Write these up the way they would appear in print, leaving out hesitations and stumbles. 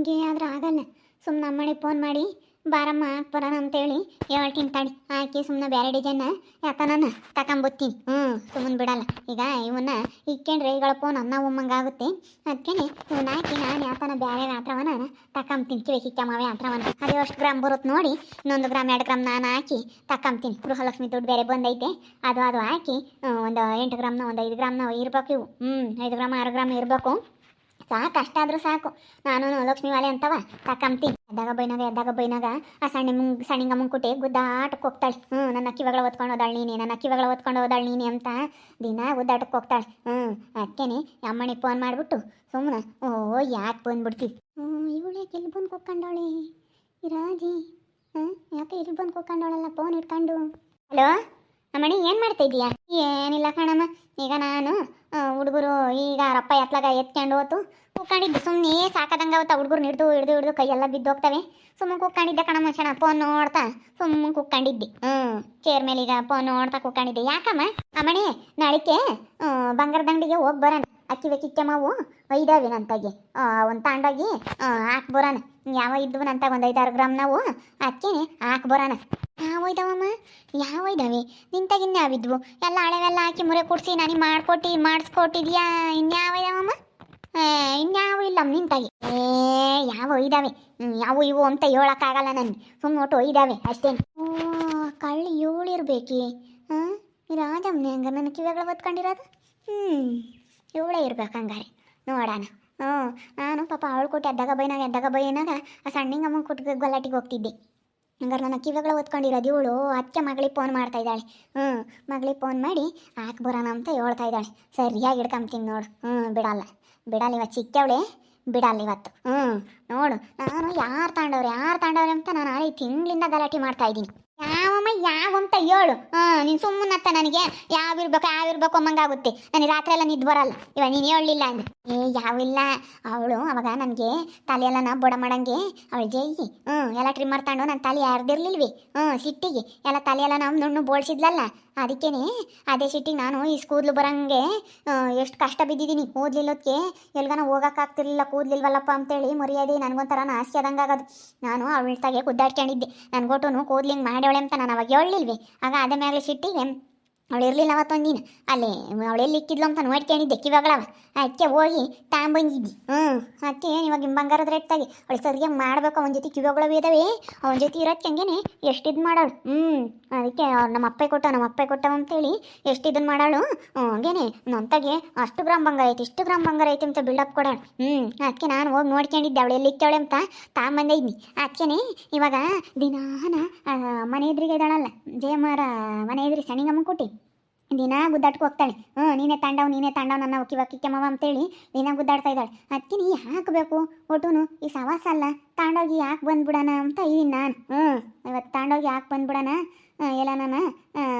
ಹಂಗೆ ಆದ್ರೆ ಆಗಲ್ಲ. ಸುಮ್ಮನೆ ಅಮ್ಮನಿಗೆ ಫೋನ್ ಮಾಡಿ ಬಾರಮ್ಮ ಬರೋಣ ಅಂತೇಳಿ ಹೇಳ್ತೀನಿ ತಡಿ. ಆಕಿ ಸುಮ್ಮನೆ ಬೇರೆ ಡಿಸೈನ್ನ ಯಾಕನ ತಗೊಂಬತ್ತೀನಿ. ಸುಮ್ಮನೆ ಬಿಡಲ್ಲ. ಈಗ ಇವನ್ನ ಇಕ್ಕೊಂಡ್ರೆ ಈಗಳ ಫೋನ್ ಅನ್ನ ಉಮ್ಮಂಗಾಗುತ್ತೆ. ಅದಕ್ಕೆ ಇವನ್ನ ಹಾಕಿ ನಾನು ಯಾಕನ ಬೇರೆ ಆತ್ರವನ ತಗೊಂತೀನಿ. ಕಿವಿ ಕಿಕ್ಕಮ್ಮವೇ ಆತ್ರವನ ಅದು ಎಷ್ಟು ಗ್ರಾಮ್ ಬರುತ್ತೆ ನೋಡಿ, ಇನ್ನೊಂದು ಗ್ರಾಮ್ 2 ಗ್ರಾಮ್ ನಾನು ಹಾಕಿ ತಗೊಂತೀನಿ. ಗೃಹಲಕ್ಷ್ಮಿ ದುಡ್ಡು ಬೇರೆ ಬಂದೈತೆ. ಅದು ಹಾಕಿ ಒಂದು 8 ಗ್ರಾಮ್ನ ಒಂದು 5 ಗ್ರಾಮ್ನ ಇರ್ಬೇಕು. ಇವು 5 ಗ್ರಾಮ್ 6 ಗ್ರಾಮ್ ಇರಬೇಕು. ಸಾಕು, ಅಷ್ಟಾದರೂ ಸಾಕು. ನಾನು ಲಕ್ಷ್ಮಿ ವಾಲೆ ಅಂತವ ತಕೊಂತೀನಿ. ಎದ್ದಾಗ ಬೈನಾಗ ಆ ಸಣ್ಣಿಂಗ ಮುಂಕುಟಿ ಗುದ್ದಾಟಕ್ಕೆ ಹೋಗ್ತಾಳೆ. ನನ್ನ ಕಿವಗಳ ಹೊತ್ಕೊಂಡು ಹೋದಾಳು ನೀನೆ, ನನ್ನ ಕಿವಗಳ ಹೊತ್ಕೊಂಡು ಹೋದಾಳು ನೀನೆ ಅಂತ ದಿನ ಗುದ್ದಾಟಕ್ಕೆ ಹೋಗ್ತಾಳೆ. ಅದಕ್ಕೇನೆ ಅಮ್ಮನಿಗೆ ಫೋನ್ ಮಾಡಿಬಿಟ್ಟು ಸುಮ್ಮನೆ ಯಾಕೆ ಬಂದ್ಬಿಡ್ತೀವಿ. ಇವಳು ಯಾಕೆ ಇಲ್ಲಿ ಬಂದು ಕೂತ್ಕೊಂಡವಳೆ ಈ ರಾಜಿ? ಯಾಕೆ ಇಲ್ಲಿ ಬಂದು ಕೂತ್ಕೊಂಡವಳಲ್ಲ ಫೋನ್ ಇಟ್ಕೊಂಡು? ಹಲೋ ಅಮ್ಮಣಿ, ಏನು ಮಾಡ್ತಾ ಇದೀಯಾ? ಏನಿಲ್ಲ ಕಣಮ್ಮ, ಈಗ ನಾನು ಹುಡುಗರು ಈಗ ರಪ್ಪ ಎತ್ಲಾಗ ಎತ್ಕೊಂಡು ಹೋತು ಕೂತ್ಕೊಂಡಿದ್ದು. ಸುಮ್ಮನೆ ಸಾಕದಂಗೆ ಅವತ್ತ ಹುಡುಗರು ಹಿಡ್ದು ಕೈಯೆಲ್ಲ ಬಿದ್ದು ಹೋಗ್ತವೆ. ಸುಮ್ಮನೆ ಕೂತ್ಕೊಂಡಿದ್ದೆ ಕಣಮ್ಮ. ಫೋನ್ ನೋಡ್ತಾ ಸುಮ್ಮನೆ ಕೂತ್ಕೊಂಡಿದ್ದೆ. ಚೇರ್ ಮೇಲೆ ಈಗ ಫೋನ್ ನೋಡ್ತಾ ಕೂತ್ಕೊಂಡಿದ್ದೆ. ಯಾಕಮ್ಮ ಅಮ್ಮಣಿ, ನಾಳಿಕೆ ಬಂಗಾರದ ಅಂಗಡಿಗೆ ಹೋಗಿ ಬರೋಣ. ಅಕ್ಕಿವೆ ಕಿಚ್ಚಮ್ಮವು ಇದಾವೆ ನಂತಾಗಿ ಒಂದು ತಾಂಡೋಗಿ ಹಾಕಿ ಬರೋಣ. ಯಾವ ಇದ್ವು ನಂತಾಗ ಒಂದು 5-6 ಗ್ರಾಮ್ ನಾವು ಅಕ್ಕೇನೆ ಹಾಕಿ ಬರೋಣ. ಯಾವ ಇದಾವಮ್ಮ? ಯಾವ ಇದ್ದಾವೆ ನಿಂತಾಗಿನ್ನ ಯಾವಿದ್ವು? ಎಲ್ಲ ಹಳೆವೆಲ್ಲ ಹಾಕಿ ಮುರೆ ಕೊಡಿಸಿ ನನಗೆ ಮಾಡಿಸ್ಕೊಟ್ಟಿದ್ಯಾ? ಇನ್ಯಾವ ಇದಾವಮ್ಮ? ಇನ್ಯಾವು ಇಲ್ಲ ನಿಂತಾಗಿ. ಯಾವ ಇದ್ದಾವೆ? ಯಾವ ಇವು ಅಂತ ಹೇಳೋಕ್ಕಾಗಲ್ಲ ನನಗೆ. ಸುಮ್ಮನೆ ಒಟ್ಟು ಇದ್ದಾವೆ ಅಷ್ಟೇನು. ಕಳ್ಳಿ ಇವಳಿರ್ಬೇಕಿ. ರಾಜಮ್ಮನೆ ಹಂಗ ನನ್ನ ಕಿವಿಗಳು ಹೊತ್ಕೊಂಡಿರೋದು. ಇವಳೇ ಇರ್ಬೇಕು ಹಂಗಾರೆ. ನೋಡೋಣ. ನಾನು ಪಾಪ ಅವಳು ಕೊಟ್ಟು ಎದ್ದಾಗ ಬೈನಾಗ ಆ ಸಣ್ಣಿಂಗಮ್ಮ ಕೊಟ್ಟು ಗಲಾಟಿಗೆ ಹೋಗ್ತಿದ್ದೆ. ಹಂಗಾರೆ ನನ್ನ ಕಿವಿಗಳು ಹೊತ್ಕೊಂಡಿರೋದು ಇವಳು. ಅತ್ತೆ ಮಗಳಿಗೆ ಫೋನ್ ಮಾಡ್ತಾ ಇದ್ದಾಳೆ. ಮಗಳಿಗೆ ಫೋನ್ ಮಾಡಿ ಹಾಕಿ ಬರೋಣ ಅಂತ ಹೇಳ್ತಾ ಇದ್ದಾಳೆ. ಸರಿಯಾಗಿ ಹಿಡ್ಕೊಂತೀನಿ ನೋಡು. ಬಿಡಲ್ಲ ಇವತ್ತು ಚಿಕ್ಕವಳೆ, ಬಿಡಲ್ಲ ಇವತ್ತು. ನೋಡು, ನಾನು ಯಾರು ತಾಂಡವ್ರೆ ಅಂತ ನಾನು 5 ತಿಂಗಳಿಂದ ಗಲಾಟೆ ಮಾಡ್ತಾ ಇದ್ದೀನಿ. ಯಾವಂತ ಹೇಳು. ನೀನು ಸುಮ್ಮನತ್ತ ನನಗೆ ಯಾವಿರ್ಬೇಕು ಅಮ್ಮಂಗಾಗುತ್ತೆ. ನನಗೆ ರಾತ್ರಿ ಎಲ್ಲ ನಿದ್ದು ಬರಲ್ಲ. ಇವಾಗ ನೀನು ಹೇಳಲಿಲ್ಲ ಅಂದ್ರೆ ಯಾವಿಲ್ಲ. ಅವಳು ಅವಾಗ ನನಗೆ ತಲೆಯೆಲ್ಲ ಬೊಡ ಮಾಡಂಗೆ ಅವಳು ಜೈಯಿ ಎಲ್ಲ ಟ್ರಿಮ್ಮರ್ ತಗೊಂಡು ನನ್ನ ತಲೆ ಯಾರ್ದಿರ್ಲಿಲ್ವಿ. ಸಿಟ್ಟಿಗೆ ಎಲ್ಲ ತಲೆಯೆಲ್ಲ ನಾವು ನುಣ್ಣು ಬೋಳ್ಸಿದ್ಲಲ್ಲ. ಅದಕ್ಕೇನೆ ಅದೇ ಸಿಟ್ಟಿಗೆ ನಾನು ಈ ಕೂದಲು ಬರಂಗೆ ಎಷ್ಟು ಕಷ್ಟ ಬಿದ್ದಿದ್ದೀನಿ. ಕೂದಲಿಲ್ಲೋದಕ್ಕೆ ಎಲ್ಗನ ಹೋಗೋಕ್ಕಾಗ್ತಿರ್ಲಿಲ್ಲ. ಕೂದಲಿಲ್ವಲ್ಲಪ್ಪ ಅಂತೇಳಿ ಮರ್ಯಾದೆ ನನಗೊಂಥರ ನಾಸ್ತಿ ಆದಂಗಾಗೋದು. ನಾನು ಅವಳ್ತಾಗೆ ಗುದ್ದಾಡ್ಕೊಂಡಿದ್ದೆ. ನನಗೊಟ್ಟು ಕೂದ್ಲಿಂಗ್ ಮಾಡ್ಯವಳೆ ಅಂತ ನಾನು ಅವಾಗ ಹೇಳಲಿಲ್ವಿ. ಆಗ ಅದೇ ಮ್ಯಾಗಲೇ ಸಿಟ್ಟಿಗೆ ಅವಳು ಇರಲಿಲ್ಲ ಅವತ್ತೊಂದಿನ. ಅಲ್ಲೇ ಅವಳೆಲ್ಲಿ ಇಕ್ಕಿದ್ಲು ಅಂತ ನೋಡ್ಕೊಂಡಿದ್ದೆ. ಕಿವಾಗಳವ ಅದಕ್ಕೆ ಹೋಗಿ ತಗೊಂಬಂದಿದ್ದಿ. ಅದಕ್ಕೆ ಇವಾಗ ಬಂಗಾರದ ರೇಟ್ದಾಗೆ ಅವಳು ಸರಿಯಾಗಿ ಮಾಡಬೇಕು. ಅವನ ಜೊತೆ ಕಿವಾಗಳು ಇದ್ದಾವೆ. ಅವನ ಜೊತೆ ಇರೋಕ್ಕೆ ಹಂಗೇನೆ ಎಷ್ಟು ಇದು ಮಾಡೋಳು. ಅದಕ್ಕೆ ನಮ್ಮ ಅಪ್ಪ ಕೊಟ್ಟ ಅಂತೇಳಿ ಎಷ್ಟು ಇದನ್ನು ಮಾಡೋಳು. ಹಂಗೇನೆ ನಂತಾಗೆ ಅಷ್ಟು ಗ್ರಾಮ್ ಬಂಗಾರ ಐತಿ, ಇಷ್ಟು ಗ್ರಾಮ್ ಬಂಗಾರ ಐತಿ ಅಂತ ಬಿಲ್ಡಪ್ ಕೊಡೋಳು. ಅದಕ್ಕೆ ನಾನು ಹೋಗಿ ನೋಡ್ಕೊಂಡಿದ್ದೆ ಅವಳು ಎಲ್ಲಿ ಇಕ್ಕವಳೆ ಅಂತ ತಗೊಂಬಂದಿದ್ನಿ. ಅದಕ್ಕೇನೆ ಇವಾಗ ದಿನಾನ ಮನೆ ಎದುರಿಗೆ ಇದ್ದಾಳಲ್ಲ ಜಯಮ್ಮರ ಮನೆ ಎದುರಿಗೆ ಸಣ್ಣಿಗಮ್ಮ ಕೊಟ್ಟು ದಿನ ಗುದ್ದಾಟಕ್ಕೆ ಹೋಗ್ತಾಳೆ. ನೀನೇ ತಾಂಡವ್ ನನ್ನ ಕಿಕ್ಕಮ್ಮವ ಅಂತೇಳಿ ದಿನ ಗುದ್ದಾಡ್ತಾ ಇದ್ದಾಳೆ. ಅದಕ್ಕೆ ನೀ ಹಾಕಬೇಕು ಒಟ್ಟುನು ಈ ಸವಾಸ ಅಲ್ಲ. ತಾಂಡೋಗಿ ಯಾಕೆ ಬಂದ್ಬಿಡೋಣ ಅಂತ ಇದೀನಿ ನಾನು. ಇವತ್ತು ತಾಂಡೋಗಿ ಯಾಕೆ ಬಂದ್ಬಿಡೋಣ ಎಲ್ಲ ನಾನು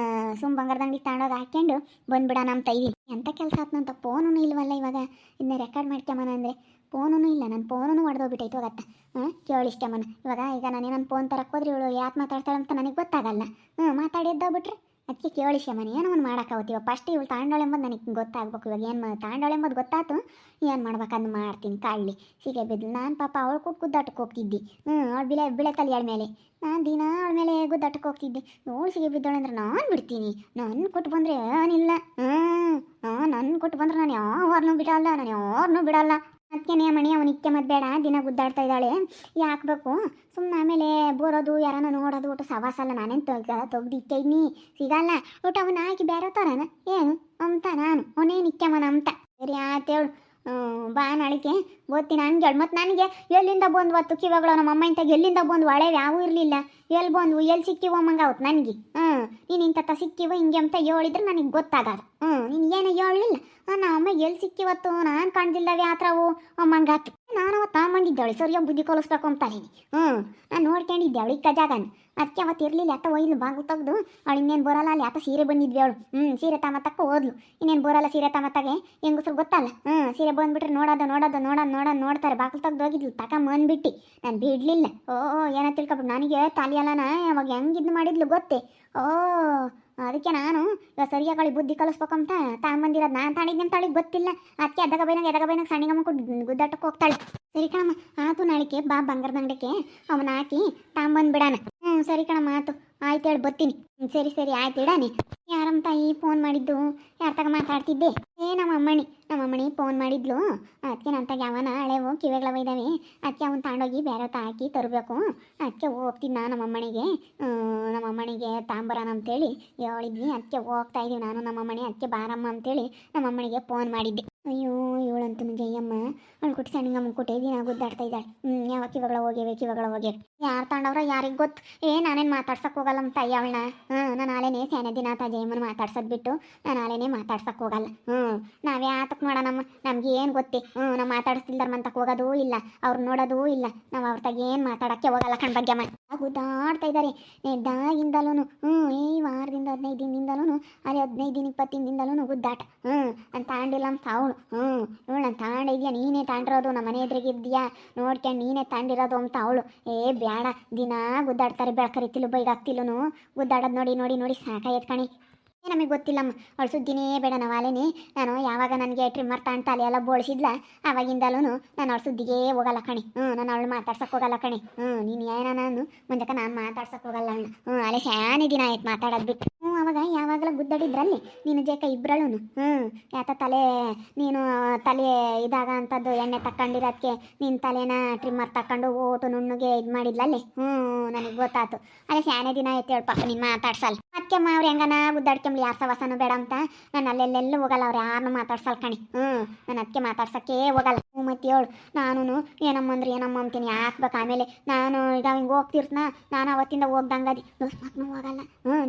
ಬಂಗಾರದ ಅಂಗಡಿ ತಾಂಡೋಗಿ ಹಾಕ್ಕೊಂಡು ಬಂದ್ಬಿಡೋಣ ಅಂತ ಇದೀನಿ. ಎಂಥ ಕೆಲಸ ಆತ್ನಂತ ಫೋನೂ ಇಲ್ವಲ್ಲ. ಇವಾಗ ಇದನ್ನ ರೆಕಾರ್ಡ್ ಮಾಡ್ಕೊಂಬನ ಅಂದರೆ ಫೋನೂ ಇಲ್ಲ. ನನ್ನ ಫೋನೂ ಹೊಡೆದೋಗ್ಬಿಟ್ಟೈತೆ ಹೋಗತ್ತ. ಕೇಳಿಸ್ಕೊಂಬನ ಈಗ ನಾನೇನೊಂದು ಫೋನ್ ತರಕ್ಕೋದ್ರೆ ಇವಳು ಯಾಕೆ ಮಾತಾಡ್ತಾಳೆ ಅಂತ ನನಗೆ ಗೊತ್ತಾಗಲ್ಲ. ಮಾತಾಡಿ ಎದ್ದೋಗ್ಬಿಟ್ರೆ ಅದಕ್ಕೆ ಕೇಳಿಸ್ಕೊಂಬನಿ ಏನೋ ಒಂದು ಮಾಡೋಕ್ಕಾಗುತ್ತೀವ. ಫಸ್ಟ್ ಇವಳು ತಾಂಡೋಳೆಂಬುದು ನನಗೆ ಗೊತ್ತಾಗ್ಬೇಕು. ಇವಾಗ ಏನು ತಾಂಡೋಳೆಂಬುದು ಗೊತ್ತಾಯ್ತು, ಏನು ಮಾಡ್ಬೇಕು ಅದನ್ನ ಮಾಡ್ತೀನಿ. ಕಾಳಲಿ ಸಿಗೆ ಬಿದ್ದು ನಾನು ಪಾಪ ಅವಳು ಕೊಟ್ಟು ಗುದ್ದಾಟಕ್ಕೆ ಹೋಗ್ತಿದ್ದಿ. ಅವಳು ಬಿಳೆ ತಲೆಯಾಳ ಮೇಲೆ ನಾನು ದಿನ ಅವಳ ಮೇಲೆ ಗುದ್ದಾಟಕ್ಕೆ ಹೋಗ್ತಿದ್ದೆ. ಅವಳು ಸಿಗೆ ಬಿದ್ದೋಳೆ ಅಂದ್ರೆ ನಾನು ಬಿಡ್ತೀನಿ. ನನ್ನ ಕೊಟ್ಟು ಬಂದರೆ ಏನಿಲ್ಲ. ನನ್ನ ಕೊಟ್ಟು ಬಂದ್ರೆ ನಾನು ಯಾರನ್ನೂ ಬಿಡಲ್ಲ. ಅದಕ್ಕೆ ಮಣಿ ಅವನು ಇಕ್ಕೆ ಮದ್ದು ಬೇಡ ದಿನ ಗುದ್ದಾಡ್ತಾ ಇದ್ದಾಳೆ ಯಾಕಬೇಕು ಸುಮ್ಮನೆ. ಆಮೇಲೆ ಬೋರೋದು ಯಾರನ್ನ ನೋಡೋದು ಒಟ್ಟು ಸವಾಸ ಅಲ್ಲ. ನಾನೇನು ತೆಗ್ದು ಇಕ್ಕೈದ್ನಿ ಸಿಗಲ್ಲ. ಒಟ್ಟು ಅವನ್ನ ಹಾಕಿ ಬೇರೆ ಥರನ ಏನು ಅಂತ ನಾನು ಅವನೇನು ಇಕ್ಕೆಮನ ಅಂತ. ಸರಿ ಆತೇಳು ಬಾ ನಾಳಿಕೆ ಓದ್ತೀನಿ ಹಂಗೇಳು. ಮತ್ತು ನನಗೆ ಎಲ್ಲಿಂದ ಬಂದು ಹೊತ್ತು ಕಿವಾಗಳು ನಮ್ಮ ಅಮ್ಮ ಇಂತಾಗ ಎಲ್ಲಿಂದ ಬಂದು ಒಳ್ಳೆವು ಯಾವೂ ಇರಲಿಲ್ಲ. ಎಲ್ಲಿ ಬಂದು ಎಲ್ಲಿ ಸಿಕ್ಕಿವೋ ಅಮ್ಮಂಗೆ ಅವತ್ತು ನನಗೆ. ನೀನು ಇಂಥ ಸಿಕ್ಕಿವ ಹಿಂಗೆ ಅಂತ ಹೇಳಿದ್ರೆ ನನಗೆ ಗೊತ್ತಾಗದು. ನೀನು ಏನು ಹೇಳಲಿಲ್ಲ. ನಮ್ಮ ಅಮ್ಮ ಎಲ್ಲಿ ಸಿಕ್ಕಿವತ್ತು ನಾನು ಕಾಣ್ದಿಲ್ಲವೇ ಆ ಥರವು ಅಮ್ಮಂಗಾತು. ನಾನು ಅವತ್ತು ತಗೊಂಬಂದಿದ್ದವಳೆ ಸರಿಯಾಗಿ ಬುದ್ಧಿ ಕಲಿಸ್ಬೇಕು ಅಂತಾಳೀನಿ. ನಾನು ನೋಡ್ಕೊಂಡಿದ್ದೆ ಅವಳು ಇಕ್ಕ ಜಾಗನ. ಅದಕ್ಕೆ ಅವತ್ತು ಇರಲಿಲ್ಲ. ಯಾತ ಒಯ್ಲು ಬಾಗು ತೆಗ್ದು ಅವಳು ಇನ್ನೇನು ಬರೋಲ್ಲ. ಅಲ್ಲಿ ಯಾತ ಸೀರೆ ಬಂದಿದ್ವಿ ಅವಳು. ಸೀರೆ ತಮ್ಮತ್ತಕ್ಕ ಹೋದ್ಲು. ಇನ್ನೇನು ಬರೋಲ್ಲ ಸೀರೆ ತಮ್ಮತ್ತಾಗೆ ಹೆಂಗಸ್ರು ಗೊತ್ತಲ್ಲ. ಸೀರೆ ಬಂದುಬಿಟ್ರೆ ನೋಡ್ತಾರೆ. ಬಾಗಿಲು ತೆಗ್ದು ಹೋಗಿದ್ಲು ತಗೊಂಬಂದ್ಬಿಟ್ಟು ನಾನು ಬಿಡಲಿಲ್ಲ. ಏನೋ ತಿಳ್ಕೊಬಿಟ್ಟು ನನಗೆ ತಾಲಿಯಲ್ಲನ ಅವಾಗ ಹೆಂಗಿದ್ದು ಮಾಡಿದ್ಲು ಗೊತ್ತೇ. ಅದಕ್ಕೆ ನಾನು ಇವಾಗ ಸರಿಯಾಗಿ ಬುದ್ಧಿ ಕಲಿಸ್ಬೇಕಂತ ತಗೊಂಬಂದಿರೋದು. ನಾನು ತಾಳಿದ್ದೆ ಅಂತ ಅವಳಿಗೆ ಗೊತ್ತಿಲ್ಲ. ಅದಕ್ಕೆ ಎದಾಗ ಬೈನಾಗ ಸಣ್ಣಿಗಮ್ಮ ಕೊಟ್ಟು ಗುದ್ದಾಟಕ್ಕೆ ಹೋಗ್ತಾಳೆ. ಸರಿ ಕಣಮ್ಮ ಆತು ನಾಳೆ ಅಂಗಡಿಗೆ ಬಾ, ಬಂಗಾರದ ಅಂಗಡಿಗೆ ಅವನ್ನ ಹಾಕಿ ತಾಂಬಂದ್ಬಿಡಾನ. ಸರಿ ಕಣ, ಮಾತು ಆಯ್ತು ಹೇಳಿ ಬರ್ತೀನಿ. ಸರಿ ಸರಿ ಆಯ್ತು ಇಡಾನಿ. ಯಾರಮ್ಮ ತಾಯಿ ಫೋನ್ ಮಾಡಿದ್ದು? ಯಾರ ತಗ ಮಾತಾಡ್ತಿದ್ದೆ? ನಮ್ಮ ಅಮ್ಮಣಿ ಫೋನ್ ಮಾಡಿದ್ಲು. ಅದಕ್ಕೆ ನನ್ನ ತಗ ಯಾವನ ಹಳೆವು ಕಿವೆಗಳವ ಇದ್ದಾವೆ, ಅದಕ್ಕೆ ಅವನ್ನ ತಗೊಂಡೋಗಿ ಬೇರೆ ಹಾಕಿ ತರಬೇಕು. ಅದಕ್ಕೆ ಹೋಗ್ತೀನಿ ನಾನು ನಮ್ಮಮ್ಮನಿಗೆ ತಾಂಬರಾನ ಅಂತೇಳಿ ಹೇಳಿದ್ವಿ. ಅದಕ್ಕೆ ಹೋಗ್ತಾ ಇದ್ದೀವಿ ನಾನು ನಮ್ಮಮ್ಮಣಿ. ಅದಕ್ಕೆ ಬಾರಮ್ಮ ಅಂತೇಳಿ ನಮ್ಮಮ್ಮನಿಗೆ ಫೋನ್ ಮಾಡಿದ್ದೆ. ಅಯ್ಯೋ ಇವಳಂತೂ ಜಯಮ್ಮ ಅವಳು ಕೊಟ್ಟು ಸಣ್ಣಗಮ್ಮ ಕೊಟ್ಟೆ ದಿನ ಗುದ್ದಾಡ್ತಾ ಇದ್ದಾಳೆ. ಯಾವ ಕಿವಗಳ ಹೋಗ್ಯವೆ. ಯಾರು ತಗೊಂಡವ್ರ ಯಾರಿಗೆ ಗೊತ್ತು. ನಾನೇನು ಮಾತಾಡ್ಸಕ್ಕೆ ಹೋಗಲ್ಲ ನಮ್ಮ ತಾಯಿ ಅವಳನ್ನ. ನಾನು ಆಲೇನೆ ಸ್ಯಾನೆ ದಿನ ಜಯಮ್ಮನ ಮಾತಾಡ್ಸೋದು ಬಿಟ್ಟು ನಾನು ಆಲೇನೆ ಮಾತಾಡ್ಸಕ್ಕೆ ಹೋಗಲ್ಲ. ನಾವೇ ಆತಕ್ಕೆ ನೋಡೋಣಮ್ಮ, ನಮ್ಗೆ ಏನು ಗೊತ್ತೇ. ನಾವು ಮಾತಾಡಿಸ್ತಿಲ್ದಾರ ಮಂತಕ್ಕೆ ಹೋಗೋದೂ ಇಲ್ಲ, ಅವ್ರು ನೋಡೋದೂ ಇಲ್ಲ. ನಾವು ಅವ್ರ ತಾಗ ಏನು ಮಾತಾಡೋಕ್ಕೆ ಹೋಗಲ್ಲ ಕಣ್ ಬಗ್ಗೆಮ್ಮ. ಗುದ್ದಾಡ್ತಾ ಇದ್ದಾರೆ ಎದ್ದಾಗಿಂದಲೂ. ಈ ವಾರದಿಂದ 15 ದಿನದಿಂದಲೂ, ಅಲ್ಲಿ 15 ದಿನ 20 ದಿನದಿಂದಲೂ ಗುದ್ದಾಟ. ನಾನು ತಾಂಡಿಲ್ಲ ಅಂತ ಅವಳು. ಇವಳು ನಾನು ತಾಂಡಿದ್ಯಾ, ನೀನೇ ತಾಂಡಿರೋದು, ನಮ್ಮ ಮನೆ ಎದುರಿಗಿದ್ಯಾ ನೋಡ್ಕೊಂಡು ನೀನೇ ತಾಂಡಿರೋದು ಅಂತ ಅವಳು. ಬೇಡ, ದಿನ ಗುದ್ದಾಡ್ತಾರೆ, ಬೆಳಕರಿತಿಲು ಬೈಗಾಗ್ತಿಲ್ಲೂ ಗುದ್ದಾಡೋದು ನೋಡಿ ನೋಡಿ ನೋಡಿ ಸಾಕಾಯ್ತು ಕಣಿ. ನಮಗೆ ಗೊತ್ತಿಲ್ಲಮ್ಮ, ಅವಳು ಸುದ್ದಿನೇ ಬೇಡ. ನಾವು ಅಲ್ಲೇನೆ ನಾನು ಯಾವಾಗ ನನಗೆ ಟ್ರಿಮ್ಮರ್ ತಾಣ್ತಾ ಅಲೆ ಎಲ್ಲ ಬೋಳಿಸಿದ್ಲ ಆವಾಗಿಂದಲೂ ನಾನು ಅವಳ ಸುದ್ದಿಗೆ ಹೋಗಲ್ಲ ಕಣಿ. ನಾನು ಅವಳು ಮಾತಾಡ್ಸಕ್ಕೆ ಹೋಗಲ್ಲ ಕಣಿ. ನೀನು ನಾನು ಮುಂದಕ್ಕೆ ನಾನು ಮಾತಾಡ್ಸಕ್ಕೆ ಹೋಗಲ್ಲ ಅವಳನ್ನ. ಅಲ್ಲೇ ಶಾನೆ ದಿನ ಆಯ್ತು ಮಾತಾಡೋದು ಬಿಟ್ಟು. ಅವಾಗ ಯಾವಾಗಲೂ ಗುದ್ದಾಡಿದ್ರಲ್ಲಿ ನೀನು ಜೇಕ ಇಬ್ಬರಳು. ಯಾತ ನೀನು ತಲೆ ಇದಾಗ ಅಂಥದ್ದು ಎಣ್ಣೆ ತಗೊಂಡಿರೋದಕ್ಕೆ ನಿನ್ನ ತಲೆನ ಟ್ರಿಮ್ಮರ್ ತಗೊಂಡು ಓಟು ನುಣ್ಣಗೆ ಇದು ಮಾಡಿದ್ಲಲ್ಲಿ. ನನಗೆ ಗೊತ್ತಾಯ್ತು. ಅಲ್ಲೇ ಶಾನೆ ದಿನ ಆಯ್ತು ಹೇಳು ಪಾಪ ನೀನು ಮಾತಾಡ್ಸಲ್ಲ. ಅದಕ್ಕೆಮ್ಮ ಅವ್ರು ಹೆಂಗನ ಗುದ್ದಾಡ್ಕೊಂಬ್ಲಿ, ಯಾರು ಸವಸನೂ ಬೇಡ ಅಂತ ನಾನು ಅಲ್ಲೆಲ್ಲೆಲ್ಲೂ ಹೋಗಲ್ಲ. ಅವ್ರು ಯಾರನ್ನೂ ಮಾತಾಡ್ಸಲ್ಲ ಕಣಿ. ನಾನು ಅದಕ್ಕೆ ಮಾತಾಡ್ಸೋಕ್ಕೆ ಹೋಗಲ್ಲ. ಮತ್ತೆ ಹೇಳು, ನಾನು ಏನಮ್ಮ ಅಂತೀನಿ ಹಾಕ್ಬೇಕು. ಆಮೇಲೆ ನಾನು ಈಗ ಹಿಂಗೆ ಹೋಗ್ತಿರ್ತನ, ನಾನು ಅವತ್ತಿಂದ ಹೋಗ್ದಂಗದಿ ಹೊಸ್ಮಕ್ಕನೂ ಹೋಗಲ್ಲ,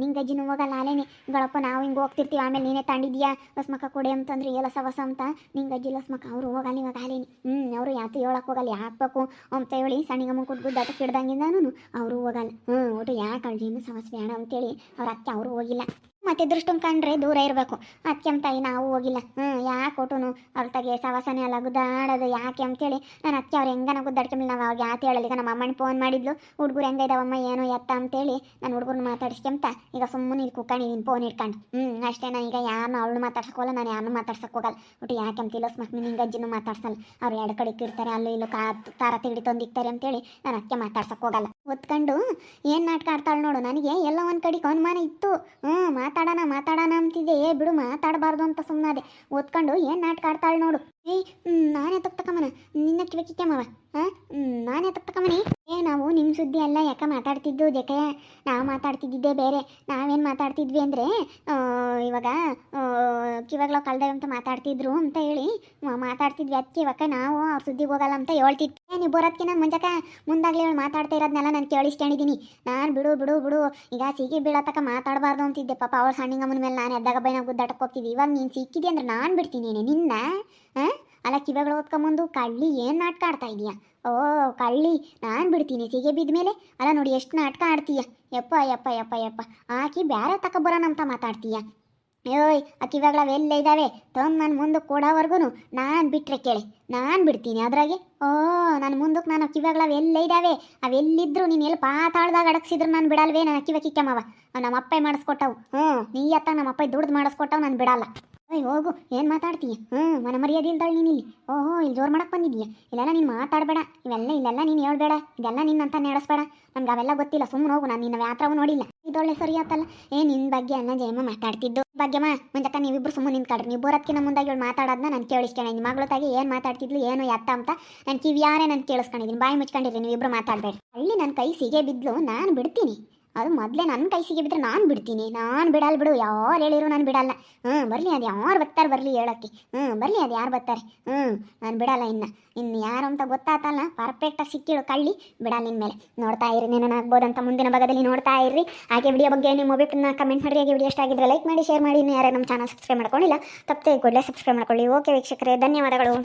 ನಿಂಗೆ ಅಜ್ಜಿನೂ ಹೋಗಲ್ಲ. ಅಲ್ಲೇನೆ ಗಳಪ್ಪ ನಾವು ಹಿಂಗೆ ಹೋಗ್ತಿರ್ತೀವಿ, ಆಮೇಲೆ ನೀನೇ ತಂಡಿದ್ಯಾ ಹೊಸ್ಮಕ್ಕ ಕೊಡೆ ಅಂತಂದ್ರೆ ಎಲ್ಲ ಸವಸ ಅಂತ ನಿಂಗೆ ಅಜ್ಜಿ ಹೊಸ್ಮಕ್ಕ ಅವರು ಹೋಗಲ್ಲ ಇವಾಗ. ಅಲ್ಲೇನೆ ಅವರು ಯಾತು ಹೇಳಕ್ಕೆ ಹೋಗಲ್ಲ, ಹಾಕ್ಬೇಕು ಅಂತ ಹೇಳಿ ಸಣ್ಣಿಗಮ್ಮ ಗುದ್ದಾಟ ಕಿಡ್ದಂಗಿಂದಾನು ಅವರು ಹೋಗಲ್ಲ. ಒಟ್ಟು ಯಾಕೆ ಅಳ್ಜಿನ ಸಮಸ್ಯೆ ಬೇಡ ಅಂತೇಳಿ ಅವ್ರ ಅತ್ತೆ ಅವರು ಹೋಗಿಲ್ಲ. ಮತ್ತೆ ದೃಷ್ಟಂ ಕಂಡ್ರೆ ದೂರ ಇರಬೇಕು. ಅದಕ್ಕೆ ತಾಯಿ ನಾವು ಹೋಗಿಲ್ಲ. ಯಾಕೆ ಒಟ್ಟುನು ಅವ್ರ ತಗೆ ಸವಾಸನೆ ಅಲ್ಲ ಗುದ್ದಾಡೋದು ಯಾಕೆ ಅಂತೇಳಿ ನಾನು ಅದಕ್ಕೆ ಅವ್ರು ಹೆಂಗನ ಗುದ್ದಾಡ್ಕೊಂಬಿಲ್ಲ. ನಾವು ಅವಾಗ ಯಾಕೆ ಹೇಳಲ್ಲ. ಈಗ ನಮ್ಮ ಅಮ್ಮನ ಫೋನ್ ಮಾಡಿದ್ಲು, ಹುಡುಗರು ಹೆಂಗೆ ಇದಾವಮ್ಮ ಏನು ಎತ್ತ ಅಂತೇಳಿ ನಾನು ಹುಡುಗರನ್ನ ಮಾತಾಡಿಸ್ಕೊಂತ ಈಗ ಸುಮ್ಮನೆ ಇಲ್ಲಿ ಕುಕ್ಕೊಂಡಿದ್ದೀನಿ ಫೋನ್ ಇಟ್ಕೊಂಡು. ಅಷ್ಟೇ. ನಾನು ಈಗ ಯಾರನ್ನೂ ಅವಳು ಮಾತಾಡ್ಸೋಲ್ಲ, ನಾನು ಯಾರನ್ನೂ ಮಾತಾಡ್ಸಕ್ಕೆ ಹೋಗಲ್ಲ. ಒಟ್ಟು ಯಾಕೆ ಅಂತಿಲ್ಲ ಮಕ್ಕಳು ನಿಂಗೆ ಅಜ್ಜಿನೂ ಮಾತಾಡ್ಸಲ್ಲ. ಅವ್ರು ಎರಡು ಕಡೆಗೆ ಇರ್ತಾರೆ, ಅಲ್ಲೂ ಇಲ್ಲೂ ತಾರ ತಿಗಡಿ ತಂದಿಕ್ತಾರೆ ಅಂತೇಳಿ ನಾನು ಅದಕ್ಕೆ ಮಾತಾಡ್ಸಕ್ಕೆ ಹೋಗಲ್ಲ. ಒತ್ಕೊಂಡು ಏನು ನಾಟಕ ಆಡ್ತಾಳೆ ನೋಡು. ನನಗೆ ಎಲ್ಲ ಒಂದು ಕಡೆಗೆ ಅನುಮಾನ ಇತ್ತು. ಮಾತಾಡೋಣ ಅಂತಿದ್ದೆ. ಬಿಡು ಮಾತಾಡಬಾರ್ದು ಅಂತ ಸುಮ್ಮನೆ ಓದ್ಕೊಂಡು ಏನು ನಾಟಕ ಆಡ್ತಾಳೆ ನೋಡು. ನಾನೇ ತಕ್ಕಮ್ಮನ ನಿನ್ನ ಕಿವಕಿಕ್ಕಮ್ಮವ. ನಾನೇ ತಕ್ಕಮ್ಮನಿ. ನಾವು ನಿಮ್ಮ ಸುದ್ದಿ ಎಲ್ಲ ಯಾಕೆ ಮಾತಾಡ್ತಿದ್ದು ಜಕೆ? ನಾವು ಮಾತಾಡ್ತಿದ್ದಿದ್ದೇ ಬೇರೆ. ನಾವೇನು ಮಾತಾಡ್ತಿದ್ವಿ ಅಂದರೆ ಇವಾಗ ಕಿವಾಗ್ಲೋ ಕಳ್ದೇವೆ ಅಂತ ಮಾತಾಡ್ತಿದ್ರು ಅಂತ ಹೇಳಿ ಮಾತಾಡ್ತಿದ್ವಿ. ಅದಕ್ಕೆ ಇವಾಗ ನಾವು ಅವ್ರ ಸುದ್ದಿಗೆ ಹೋಗಲ್ಲ ಅಂತ ಹೇಳ್ತಿದ್ವಿ. ನೀವು ಬರೋದಕ್ಕೆ ನಾನು ಮುಂದಾಗಲೇ ಹೇಳಿ ಮಾತಾಡ್ತಾ ಇರೋದನ್ನೆಲ್ಲ ನಾನು ಕೇಳಿಸ್ಕೊಂಡಿದ್ದೀನಿ. ನಾನು ಬಿಡು ಈಗ ಸಿಗಿ ಬೀಳತಕ್ಕ ಮಾತಾಡಬಾರ್ದು ಅಂತಿದ್ದೆ. ಪಾಪ ಅವ್ರ ಸಣ್ಣಿಗಮ್ಮನ ಮೇಲೆ ನಾನು ಎದ್ದಾಗ ಬೈನ ಗುದ್ದಾಟಕ್ಕೆ ಹೋಗ್ತಿದ್ದೆ. ಇವಾಗ ನೀನು ಸಿಕ್ಕಿದೆ ಅಂದ್ರೆ ನಾನು ಬಿಡ್ತೀನಿ ನಿನ್ನ. ಅಲ್ಲ ಕಿವಾಗಳು ಓದ್ಕೊಂಬಂದು ಕಳ್ಳಿ ಏನು ನಾಟಕ ಆಡ್ತಾ ಇದೀಯಾ? ಓ ಕಳ್ಳಿ, ನಾನು ಬಿಡ್ತೀನಿ ಸಿಗೆ ಬಿದ್ದ ಮೇಲೆ. ಅಲ್ಲ ನೋಡಿ ಎಷ್ಟು ನಾಟಕ ಆಡ್ತೀಯ. ಯಪ್ಪ ಆಕಿ ಬ್ಯಾರೆ ತಗೊಬರೋಣ ಅಂತ ಮಾತಾಡ್ತೀಯ. ಓಯ್ ಆ ಕಿವಾಗಳವೆಲ್ಲ ಇದ್ದಾವೆ ತಂದು ನಾನು ಮುಂದಕ್ಕೆ ಕೊಡೋವರೆಗೂ ನಾನು ಬಿಟ್ಟರೆ ಕೇಳಿ ನಾನು ಬಿಡ್ತೀನಿ. ಅದ್ರಾಗೆ ನನ್ನ ಮುಂದಕ್ಕೆ ನಾನು ಕಿವಾಗಳವೆಲ್ಲ ಇದ್ದಾವೆ, ಅವೆಲ್ಲಿದ್ದರೂ ನೀನು ಎಲ್ಲಿ ಪಾತಾಳ್ದಾಗ ಅಡಗಿಸಿದ್ರು ನಾನು ಬಿಡಲ್ವೇ. ನನ್ನ ಕಿವ ಕಿಕ್ಕಮ್ಮವ ನಮ್ಮ ಅಪ್ಪ ಮಾಡಿಸ್ಕೊಟ್ಟವು. ನೀ ಅತ್ತ ನಮ್ಮ ಅಪ್ಪ ದುಡ್ದು ಮಾಡಿಸ್ಕೊಟ್ಟವು, ನಾನು ಬಿಡಲ್ಲ. ಹೋಗು, ಏನು ಮಾತಾಡ್ತೀಯ? ಮನ ಮರ್ಯಾದೆ ಇಲ್ದಾಳೆ ನೀನು ಇಲ್ಲಿ. ಇಲ್ಲಿ ಜೋರು ಮಾಡಕ್ಕೆ ಬಂದಿದ್ದೀಯ. ಇಲ್ಲೆಲ್ಲ ನೀನು ಮಾತಾಡಬೇಡ, ಇಲ್ಲೆಲ್ಲ ನೀನು ಹೇಳ್ಬೇಡ, ಇದೆಲ್ಲ ನಿನ್ನಂತ ನಡೆಸ್ಬೇಡ. ನಮ್ಗೆ ಅವೆಲ್ಲ ಗೊತ್ತಿಲ್ಲ, ಸುಮ್ಮನೆ ಹೋಗು. ನಾನು ನಿನ್ನ ಯಾತ್ರವೂ ನೋಡಿಲ್ಲ. ಇದೊಳ್ಳೆ ಸರಿ ಆತಲ್ಲ. ನಿನ್ನ ಬಗ್ಗೆ ಅನ್ನ ಜಯಮ್ಮ ಮಾತಾಡ್ತಿದ್ದು ಭಾಗ್ಯಮ್ಮ. ಮುಂದಕ್ಕೆ ನೀವಿಬ್ಬರು ಸುಮ್ಮನೆ ನಿಂತ್ಕೊಡ್ರಿ. ನೀವು ಬರೋದಕ್ಕಿಂತ ಮುಂದಾಗಿ ಇವಳು ಮಾತಾಡೋದನ್ನ ನಾನು ಕೇಳಿಸ್ಕೊಂಡಿದ್ದೀನಿ. ಮಗಳು ತಾಗಿ ಏನು ಮಾತಾಡ್ತಿದ್ಲು ಏನು ಎತ್ತ ಅಂತ ನಾನು ಕಿವಿಯಾರೆ ನಾನು ಕೇಳಿಸ್ಕೊಂಡಿದ್ದೀನಿ. ಬಾಯಿ ಮುಚ್ಕೊಂಡಿರಿ, ನೀವಿಬ್ಬರು ಮಾತಾಡಬೇಡಿ. ಅಲ್ಲಿ ನನ್ನ ಕೈ ಸಿಗೆ ಬಿದ್ಲು, ನಾನು ಬಿಡ್ತೀನಿ. ಅದು ಮೊದಲೇ ನನ್ನ ಕೈ ಸಿಗೆ ಬಿದ್ದರೆ ನಾನು ಬಿಡ್ತೀನಿ. ನಾನು ಬಿಡಲ್ಲ ಬಿಡು, ಯಾರು ಹೇಳಿರು ನಾನು ಬಿಡಲ್ಲ. ಬರಲಿ ಅದು ಯಾರು ಬರ್ತಾರೆ, ಬರಲಿ ಹೇಳೋಕ್ಕೆ. ಬರಲಿ ಅದು ಯಾರು ಬರ್ತಾರೆ. ನಾನು ಬಿಡಲ್ಲ. ಇನ್ನು ಯಾರು ಅಂತ ಗೊತ್ತಾತಲ್ಲ, ಪರ್ಫೆಕ್ಟಾಗಿ ಸಿಕ್ಕಿಳು ಕಳ್ಳಿ, ಬಿಡಲ್ಲ ಇನ್ಮೇಲೆ. ನೋಡ್ತಾ ಇರಿ, ನೀನು ಆಗ್ಬೋದಂತ ಮುಂದಿನ ಭಾಗದಲ್ಲಿ ನೋಡ್ತಾ ಇರ್ರಿ. ಹಾಗೆ ವಿಡಿಯೋ ಬಗ್ಗೆ ನಿಮ್ಮ ಒಬ್ಬರನ್ನ ಕಮೆಂಟ್ ಮಾಡಿ. ಹಾಗೆ ವಿಡಿಯೋ ಎಷ್ಟಾಗಿದ್ರೆ ಲೈಕ್ ಮಾಡಿ, ಶೇರ್ ಮಾಡಿ. ಇನ್ನು ಯಾರು ನಮ್ಮ ಚಾನಲ್ ಸಬ್ಸ್ಕ್ರೈಬ್ ಮಾಡ್ಕೊಂಡಿಲ್ಲ ತಪ್ಪದೆ ಕೂಡಲೇ ಸಬ್ಸ್ಕ್ರೈಬ್ ಮಾಡ್ಕೊಳ್ಳಿ. ಓಕೆ ವೀಕ್ಷಕರೇ, ಧನ್ಯವಾದಗಳು.